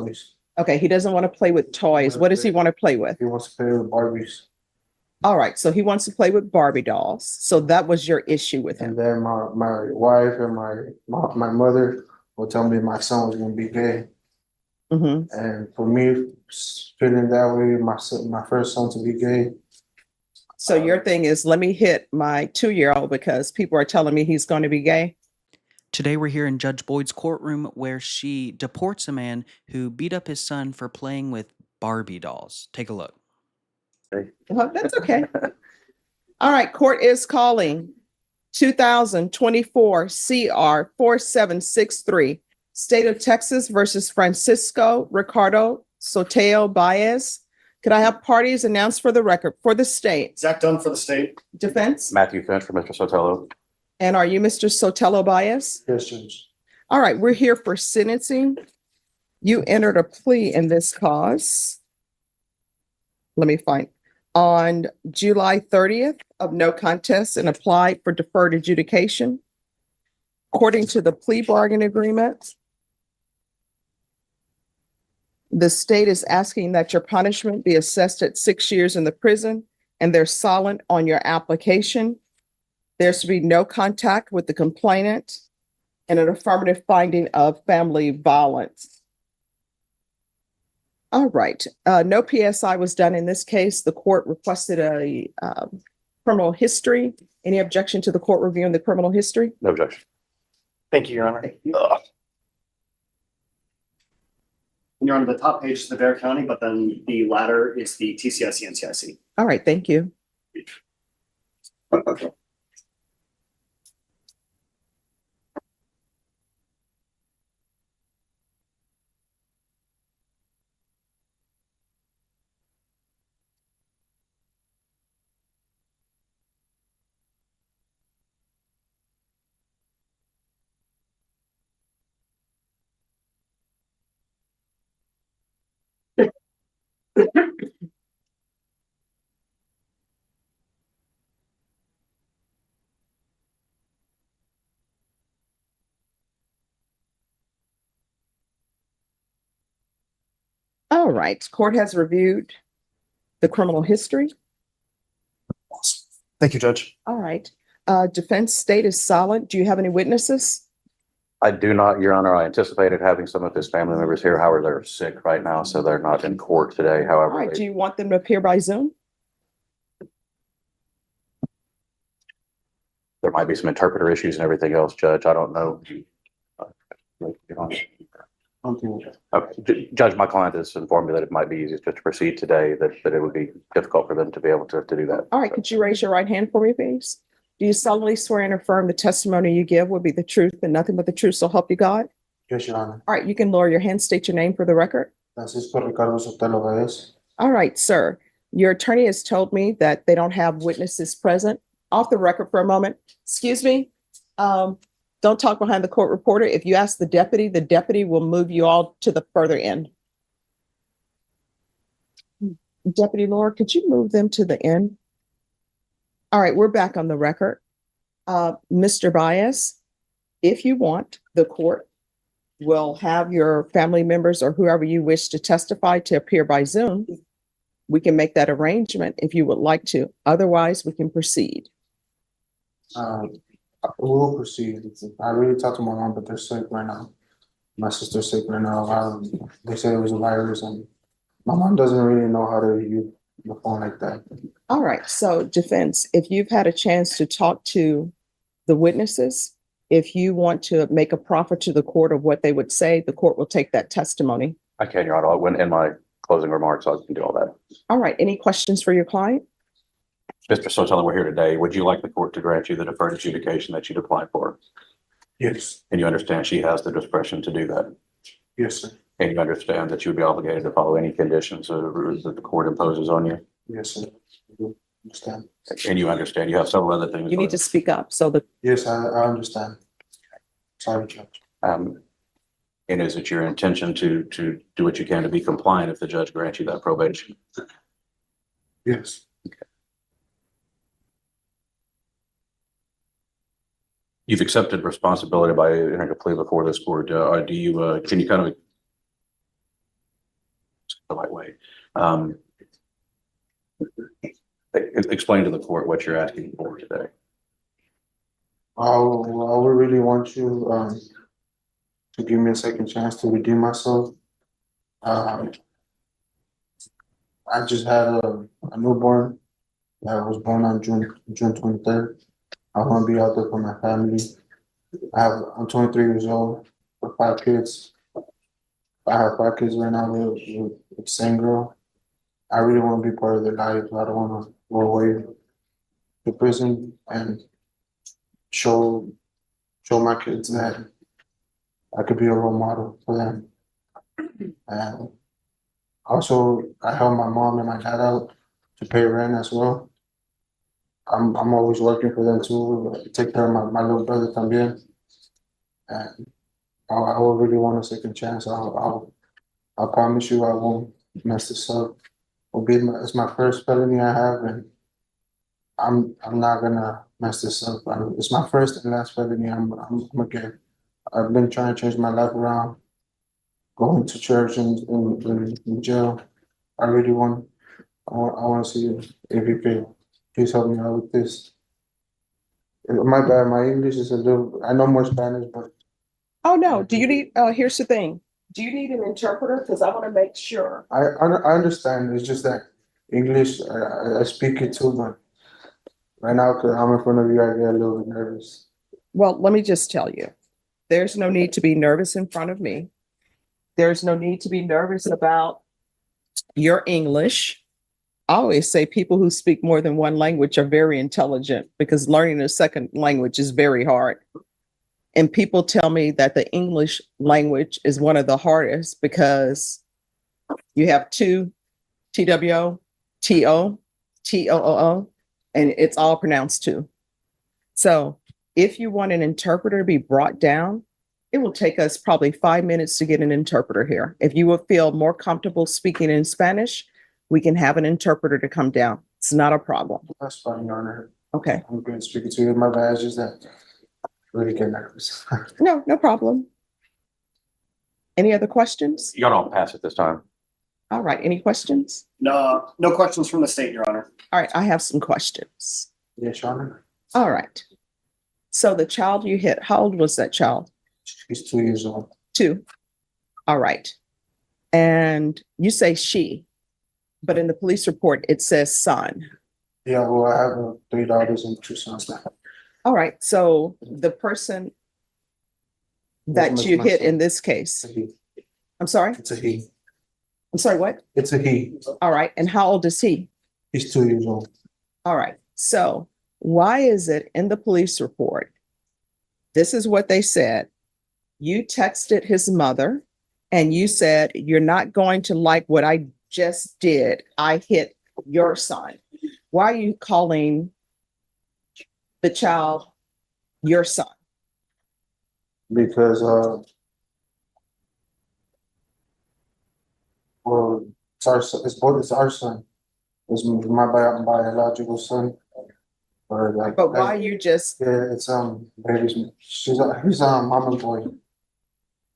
toys. Okay, he doesn't want to play with toys. What does he want to play with? He wants to play with Barbies. All right, so he wants to play with Barbie dolls. So that was your issue with him. And then my wife and my mother will tell me my son was gonna be gay. Mm-hmm. And for me, feeling that way, my first son to be gay. So your thing is, let me hit my 2-year-old because people are telling me he's going to be gay. Today we're here in Judge Boyd's courtroom where she deports a man who beat up his son for playing with Barbie dolls. Take a look. Oh, that's okay. All right, court is calling 2024 CR 4763, State of Texas versus Francisco Ricardo Sotelo Baez. Could I have parties announced for the record for the state? Zach Dunn for the state. Defense? Matthew Finch for Mr. Sotelo. And are you Mr. Sotelo Baez? Yes, Judge. All right, we're here for sentencing. You entered a plea in this cause. Let me find. On July 30th of no contest and applied for deferred adjudication. According to the plea bargain agreement, the state is asking that your punishment be assessed at 6 years in the prison, and they're silent on your application. There's to be no contact with the complainant and an affirmative finding of family violence. All right, no PSI was done in this case. The court requested a criminal history. Any objection to the court reviewing the criminal history? No objection. Thank you, Your Honor. Thank you. You're on the top page is the Bear County, but then the latter is the TCIC and CIC. All right, thank you. All right, court has reviewed the criminal history. Thank you, Judge. All right, defense state is silent. Do you have any witnesses? I do not, Your Honor. I anticipated having some of his family members here. However, they're sick right now, so they're not in court today. All However, right, do you want them to appear by Zoom? there might be some interpreter issues and everything else, Judge. I don't know. Okay, Judge, my client has informed me that it might be easiest just to proceed today, that it would be difficult for them to be able to do that. All right, could you raise your right hand for me, please? Do you solemnly swear and affirm the testimony you give will be the truth and nothing but the truth, so help you God? Yes, Your Honor. All right, you can lower your hand, state your name for the record. Francisco Ricardo Sotelo Baez. All right, sir. Your attorney has told me that they don't have witnesses present. Off the record for a moment. Excuse me. Don't talk behind the court reporter. If you ask the deputy will move you all to the further end. Deputy Laura, could you move them to the end? All right, we're back on the record. Mr. Baez, if you want, the court will have your family members or whoever you wish to testify to appear by Zoom. We can make that arrangement if you would like to. Otherwise, we can proceed. We will proceed. I really talked to my mom, but they're sick right now. My sister's sick right now. They said it was a virus, and my mom doesn't really know how to use the phone like that. All right, so defense, if you've had a chance to talk to the witnesses, if you want to make a proffer to the court of what they would say, the court will take that testimony. I can, Your Honor. When in my closing remarks, I can do all that. All right, any questions for your client? Mr. Sotelo, we're here today. Would you like the court to grant you the deferred adjudication that you'd applied for? Yes. And you understand she has the discretion to do that? Yes, sir. And you understand that you would be obligated to follow any conditions or rules that the court imposes on you? Yes, sir. I do understand. And you understand you have several other things. You need to speak up so the Yes, I understand. Sorry, Judge. And is it your intention to do what you can to be compliant if the judge grants you that probation? Yes. You've accepted responsibility by entering a plea before this court. Can you kind of the right way. Explain to the court what you're asking for today. I would really want you, to give me a second chance to redeem myself. I just had a newborn that was born on June 23rd. I want to be out there for my family. I'm 23 years old with 5 kids. I have 5 kids right now with the same girl. I really want to be part of their life. I don't want to go away to prison and show my kids that I could be a role model for them. And also, I help my mom and my dad out to pay rent as well. I'm always working for them too, take care of my little brother también. And I would really want a second chance. I promise you I won't mess this up. It's my first felony I have, and I'm not gonna mess this up. It's my first and last felony. I'm gonna get. I've been trying to change my life around, going to church and in jail. I really want. I want to see if you could please help me out with this. My bad. My English is a little. I know more Spanish, but Oh, no. Do you need, here's the thing. Do you need an interpreter? Because I want to make sure. I understand. It's just that English. I speak it too, but right now, because I'm in front of you, I get a little bit nervous. Well, let me just tell you, there's no need to be nervous in front of me. There's no need to be nervous about your English. I always say people who speak more than one language are very intelligent because learning a second language is very hard. And people tell me that the English language is one of the hardest because you have two TWO, TO, TOOO, and it's all pronounced two. So if you want an interpreter to be brought down, it will take us probably 5 minutes to get an interpreter here. If you would feel more comfortable speaking in Spanish, we can have an interpreter to come down. It's not a problem. That's fine, Your Honor. Okay. I'm good speaking to you. My bad. It's just that I really get nervous. No, no problem. Any other questions? Y'all don't pass at this time. All right. Any questions? No questions from the state, Your Honor. All right. I have some questions. Yes, Your Honor. All right. So the child you hit, how old was that child? She's 2 years old. 2. All right. And you say she, but in the police report, it says son. Yeah, well, I have 3 daughters and 2 sons now. All right. So the person that you hit in this case, It's a he. I'm sorry. It's a he. I'm sorry. What? It's a he. All right. And how old is he? He's 2 years old. All right. So why is it in the police report? This is what they said. You texted his mother and you said, you're not going to like what I just did. I hit your son. Why are you calling the child your son? Because well, it's our son. It's our son. It's my biological son. Or like, But why you just, yeah, it's baby's. He's mama's boy.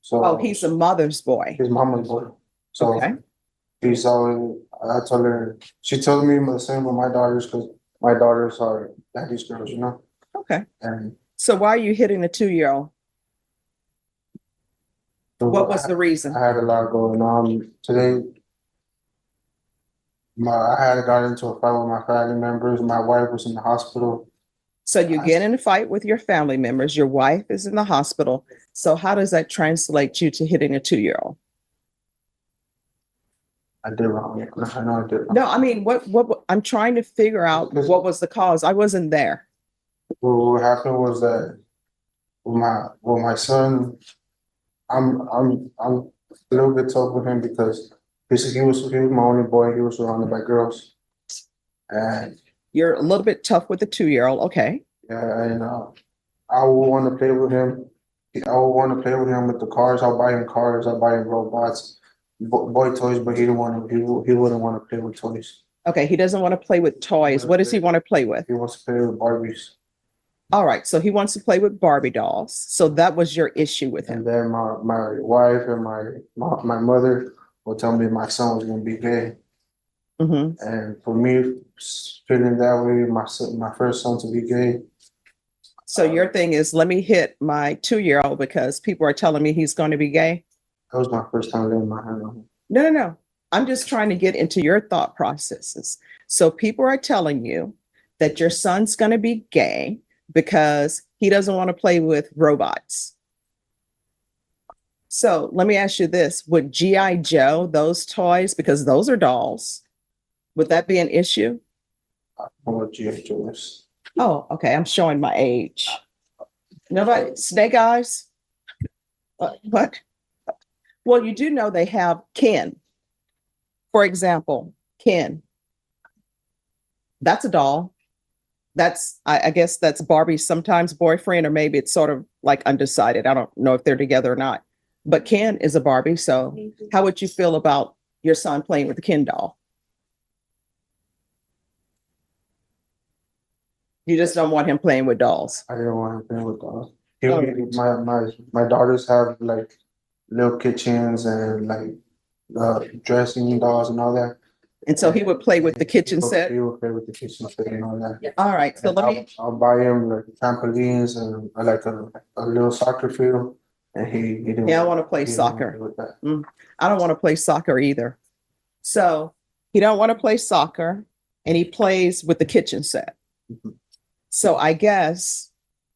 So oh, he's a mother's boy. his mama's boy. So Okay. he's always. I told her. She told me the same with my daughters because my daughters are daddy's girls, you know. Okay. And So why are you hitting a 2-year-old? so What was the reason? I had a lot going on today. I had got into a fight with my family members. My wife was in the hospital. So you get in a fight with your family members. Your wife is in the hospital. So how does that translate you to hitting a 2-year-old? I did wrong. I know I did wrong. No, I mean, what I'm trying to figure out what was the cause. I wasn't there. Well, what happened was that with my son, I'm a little bit tough with him because he was my only boy. He was surrounded by girls, and You're a little bit tough with the 2-year-old. Okay. yeah, and I would want to play with him. I would want to play with him with the cars. I'll buy him cars. I'll buy him robots, boy toys, but he didn't want to. He wouldn't want to play with toys. Okay. He doesn't want to play with toys. What does he want to play with? He wants to play with Barbies. All right. So he wants to play with Barbie dolls. So that was your issue with him. And then my wife and my mother would tell me my son was gonna be gay. Hmm. And for me, feeling that way, my first son to be gay, So your thing is, let me hit my 2-year-old because people are telling me he's going to be gay. that was my first time laying my hand on him. No, no, no. I'm just trying to get into your thought processes. So people are telling you that your son's going to be gay because he doesn't want to play with robots. So let me ask you this. Would G.I. Joe, those toys, because those are dolls, would that be an issue? I don't know what G.I. Joe is. Oh, okay. I'm showing my age. Nobody, Snake Eyes? What? Well, you do know they have Ken. For example, Ken. That's a doll. That's, I guess that's Barbie's sometimes boyfriend, or maybe it's sort of like undecided. I don't know if they're together or not. But Ken is a Barbie. So how would you feel about your son playing with the Ken doll? You just don't want him playing with dolls. I didn't want him playing with dolls. Oh. My daughters have like little kitchens and like dressing dolls and all that. And so he would play with the kitchen set. He would play with the kitchen set and all that. All right. So And let me, I'll buy him like trampolines and like a little soccer field. And he didn't. Yeah, I want to play he didn't wanna soccer. play with that. I don't want to play soccer either. So he don't want to play soccer and he plays with the kitchen set. Mhm. So I guess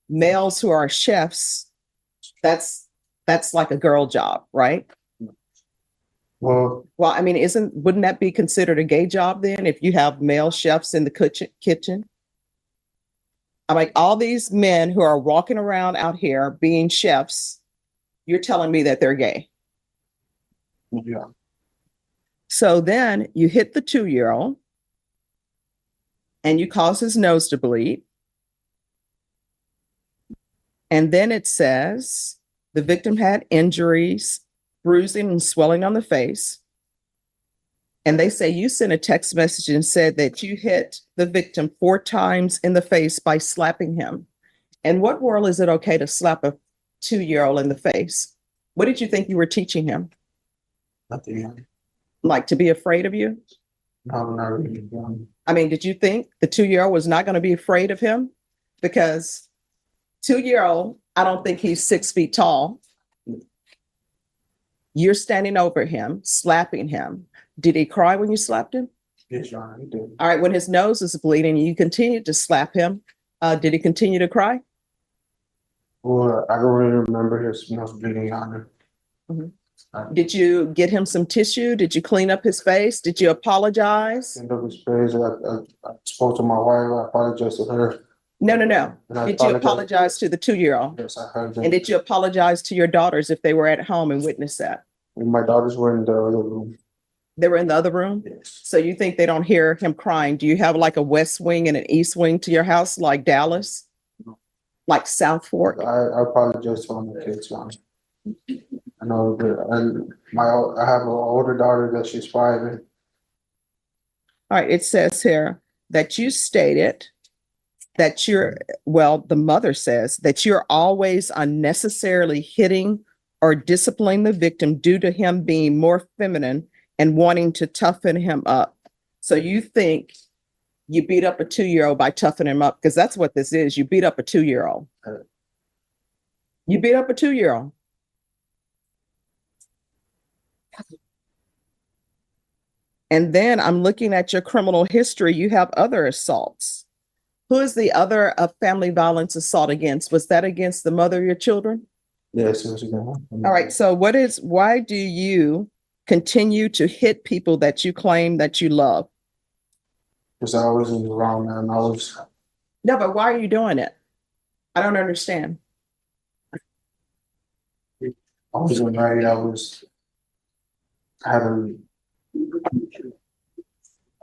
males who are chefs, that's like a girl job, right? Well, Well, I mean, wouldn't that be considered a gay job then if you have male chefs in the kitchen? I'm like, all these men who are walking around out here being chefs, you're telling me that they're gay. yeah, So then you hit the 2-year-old and you cause his nose to bleed. And then it says the victim had injuries, bruising and swelling on the face. And they say you sent a text message and said that you hit the victim 4 times in the face by slapping him. In what world is it okay to slap a 2-year-old in the face? What did you think you were teaching him? nothing. Like to be afraid of you? No, not really. I mean, did you think the 2-year-old was not going to be afraid of him? Because 2-year-old, I don't think he's 6 feet tall. You're standing over him, slapping him. Did he cry when you slapped him? Yes, Your Honor, he did. All right, when his nose is bleeding, you continued to slap him. Did he continue to cry? Well, I don't really remember his nose bleeding, Your Honor. Did you get him some tissue? Did you clean up his face? Did you apologize? End of his face. I spoke to my wife. I apologized to her. No, no, no. And I Did you apologize to the 2-year-old? Yes, I heard And that. did you apologize to your daughters if they were at home and witnessed that? My daughters were in the other room. They were in the other room? Yes. So you think they don't hear him crying? Do you have like a west wing and an east wing to your house, like Dallas? Like South Fork? I apologize to all my kids, Your Honor. I know that, and I have an older daughter that she's 5. And All right, it says here that you stated that the mother says that you're always unnecessarily hitting or disciplining the victim due to him being more feminine and wanting to toughen him up. So you think you beat up a 2-year-old by toughening him up, because that's what this is. You beat up a 2-year-old. You beat up a 2-year-old. And then I'm looking at your criminal history. You have other assaults. Who is the other family violence assault against? Was that against the mother of your children? yes, it was again. All right. So why do you continue to hit people that you claim that you love? Because I was in the wrong, man. No, but why are you doing it? I don't understand. I wasn't right. I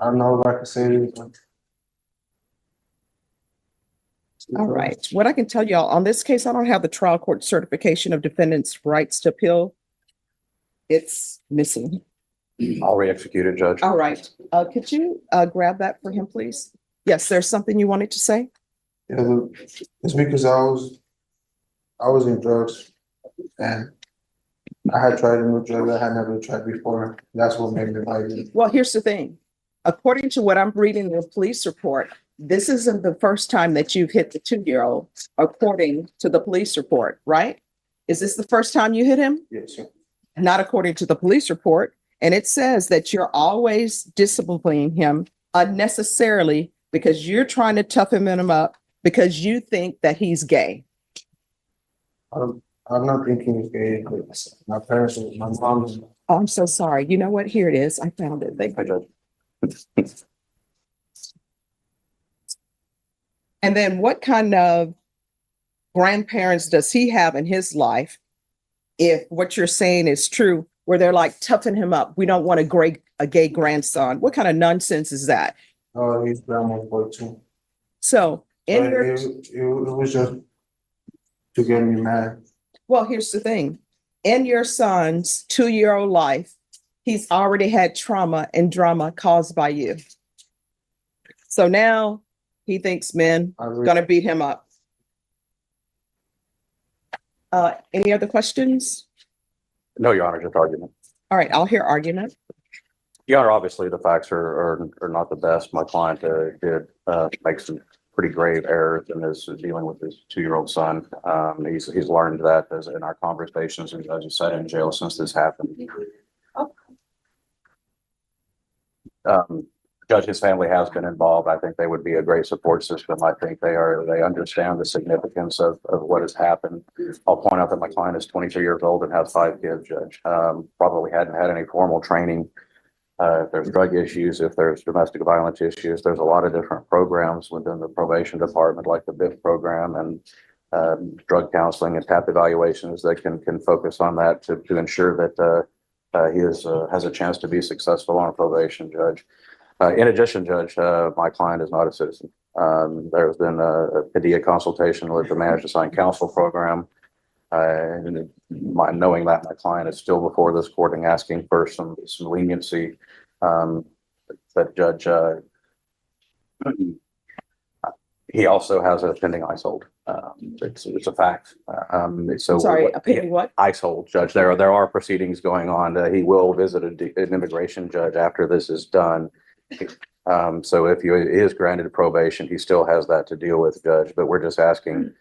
don't know if I can say it, but. All right. What I can tell y'all on this case, I don't have the trial court certification of defendant's rights to appeal. It's missing. I'll re-execute it, Judge. All right. Could you grab that for him, please? Yes, there's something you wanted to say? Yeah, it's because I was in drugs and I had tried a new drug I had never tried before. That's what made me like it. Well, here's the thing. According to what I'm reading in the police report, this isn't the first time that you've hit the 2-year-old, according to the police report, right? Is this the first time you hit him? Yes, sir. Not according to the police report. And it says that you're always disciplining him unnecessarily because you're trying to toughen him up because you think that he's gay. I'm not thinking it's gay, but my parents, my mom, Oh, I'm so sorry. You know what? Here it is. I found it. Hi, Judge. And then what kind of grandparents does he have in his life? If what you're saying is true, where they're like toughen him up. We don't want a gay grandson. What kind of nonsense is that? he's grandma's boy too. So in But your, it was just to get me mad. well, here's the thing. In your son's 2-year-old life, he's already had trauma and drama caused by you. So now he thinks men I really, gonna beat him up. Any other questions? No, Your Honor, just argument. All right, I'll hear argument. Your Honor, obviously, the facts are not the best. My client did make some pretty grave errors in his dealing with his 2-year-old son. He's learned that as in our conversations, and as you said, in jail since this happened. Judge, his family has been involved. I think they would be a great support system. I think they understand the significance of what has happened. I'll point out that my client is 22 years old and has 5 kids, Judge. Probably hadn't had any formal training. If there's drug issues, if there's domestic violence issues, there's a lot of different programs within the probation department, like the BIF program and drug counseling and TAP evaluations that can focus on that to ensure that he has a chance to be successful on probation, Judge. In addition, Judge, my client is not a citizen. There's been a PDEA consultation with the Managed Assigned Counsel program. And knowing that my client is still before this court and asking for some leniency, that Judge, he also has a pending ICE hold. It's a fact. So Sorry, opinion what? ICE hold, Judge. There are proceedings going on. He will visit an immigration judge after this is done. So if he is granted probation, he still has that to deal with, Judge. But we're just asking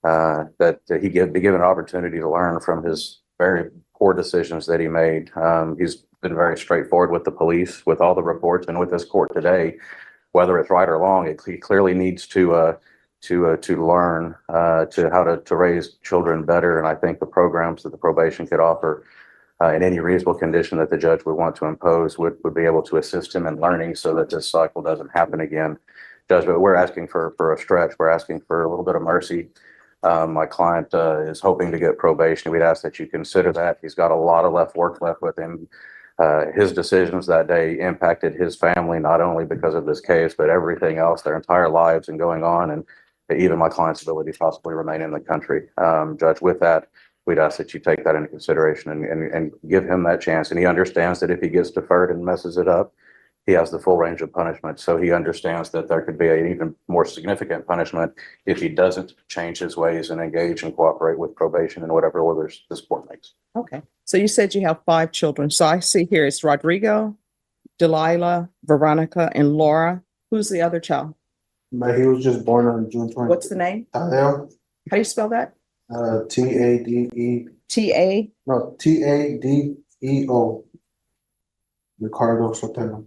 that he be given an opportunity to learn from his very poor decisions that he made. He's been very straightforward with the police, with all the reports, and with this court today. Whether it's right or wrong, he clearly needs to learn to how to raise children better. And I think the programs that the probation could offer in any reasonable condition that the judge would want to impose would be able to assist him in learning so that this cycle doesn't happen again. Judge, but we're asking for a stretch. We're asking for a little bit of mercy. My client is hoping to get probation. We'd ask that you consider that. He's got a lot of work left with him. His decisions that day impacted his family, not only because of this case, but everything else, their entire lives and going on, and even my client's ability to possibly remain in the country. Judge, with that, we'd ask that you take that into consideration and give him that chance. And he understands that if he gets deferred and messes it up, he has the full range of punishment. So he understands that there could be an even more significant punishment if he doesn't change his ways and engage and cooperate with probation and whatever orders this court makes. Okay. So you said you have 5 children. So I see here it's Rodrigo, Delilah, Veronica, and Laura. Who's the other child? But he was just born on June 20th. What's the name? Tadeo, How do you spell that? T-A-D-E, T-A? no, T-A-D-E-O. Ricardo Sotelo.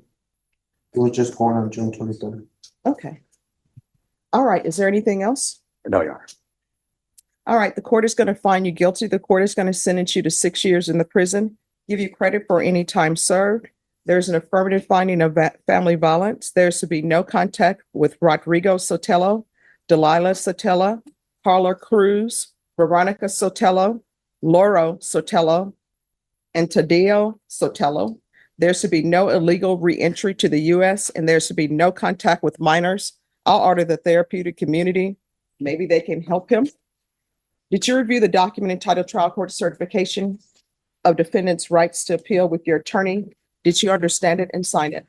He was just born on June 23rd. Okay. All right. Is there anything else? No, Your Honor. All right. The court is going to find you guilty. The court is going to sentence you to 6 years in the prison, give you credit for any time served. There's an affirmative finding of family violence. There's to be no contact with Rodrigo Sotelo, Delilah Sotelo, Carla Cruz, Veronica Sotelo, Lauro Sotelo, and Tadeo Sotelo. There's to be no illegal reentry to the U.S., and there's to be no contact with minors. I'll order the therapeutic community. Maybe they can help him. Did you review the document entitled Trial Court Certification of Defendant's Rights to Appeal with your attorney? Did you understand it and sign it?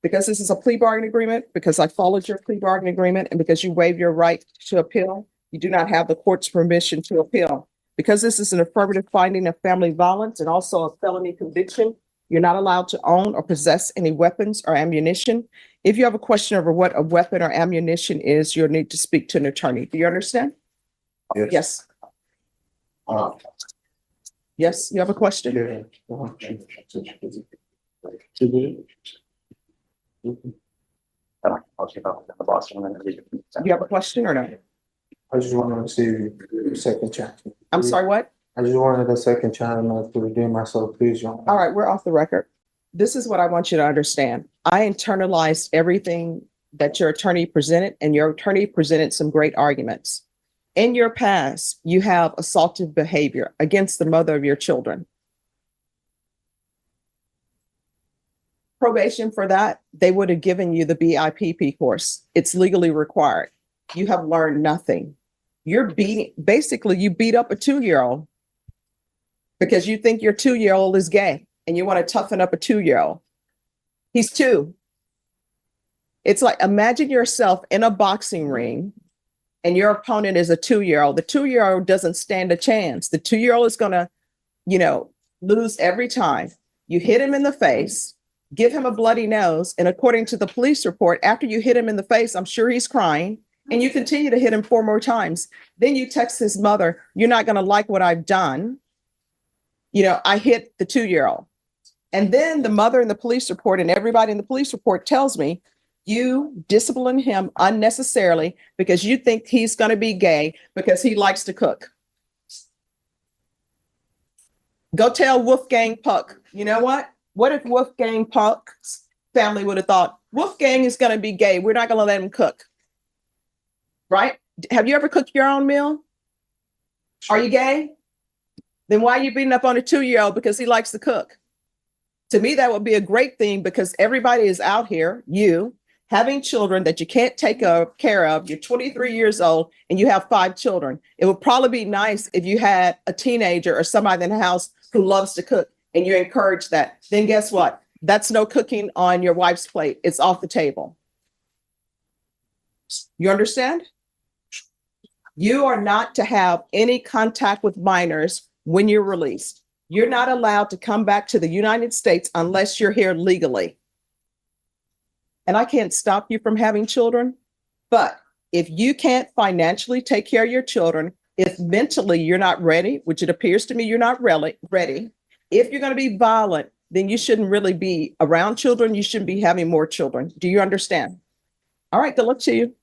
Because this is a plea bargain agreement, because I followed your plea bargain agreement, and because you waived your right to appeal, you do not have the court's permission to appeal. Because this is an affirmative finding of family violence and also a felony conviction, you're not allowed to own or possess any weapons or ammunition. If you have a question over what a weapon or ammunition is, you'll need to speak to an attorney. Do you understand? Yes. Uh, Yes, you have a question? yeah. I'll keep up with the boss one and You have a question or no? I just wanted to see you a second chance. I'm sorry, what? I just wanted a second chance to redeem myself, please, Your Honor. All right, we're off the record. This is what I want you to understand. I internalized everything that your attorney presented, and your attorney presented some great arguments. In your past, you have assaultive behavior against the mother of your children. Probation for that, they would have given you the BIPP course. It's legally required. You have learned nothing. You're basically you beat up a 2-year-old because you think your 2-year-old is gay and you want to toughen up a 2-year-old. He's 2. It's like, imagine yourself in a boxing ring and your opponent is a 2-year-old. The 2-year-old doesn't stand a chance. The 2-year-old is going to, lose every time. You hit him in the face, give him a bloody nose. And according to the police report, after you hit him in the face, I'm sure he's crying, and you continue to hit him 4 more times. Then you text his mother, you're not going to like what I've done. I hit the 2-year-old. And then the mother in the police report and everybody in the police report tells me you discipline him unnecessarily because you think he's going to be gay because he likes to cook. Go tell Wolfgang Puck. You know what? What if Wolfgang Puck's family would have thought, Wolfgang is going to be gay, we're not going to let him cook. Right? Have you ever cooked your own meal? Are you gay? Then why are you beating up on a 2-year-old because he likes to cook? To me, that would be a great thing because everybody is out here, you, having children that you can't take care of. You're 23 years old and you have 5 children. It would probably be nice if you had a teenager or somebody in the house who loves to cook and you encourage that. Then guess what? That's no cooking on your wife's plate. It's off the table. You understand? You are not to have any contact with minors when you're released. You're not allowed to come back to the United States unless you're here legally. And I can't stop you from having children, but if you can't financially take care of your children, if mentally you're not ready, which it appears to me you're not really ready, if you're going to be violent, then you shouldn't really be around children. You shouldn't be having more children. Do you understand? All right, good luck to you.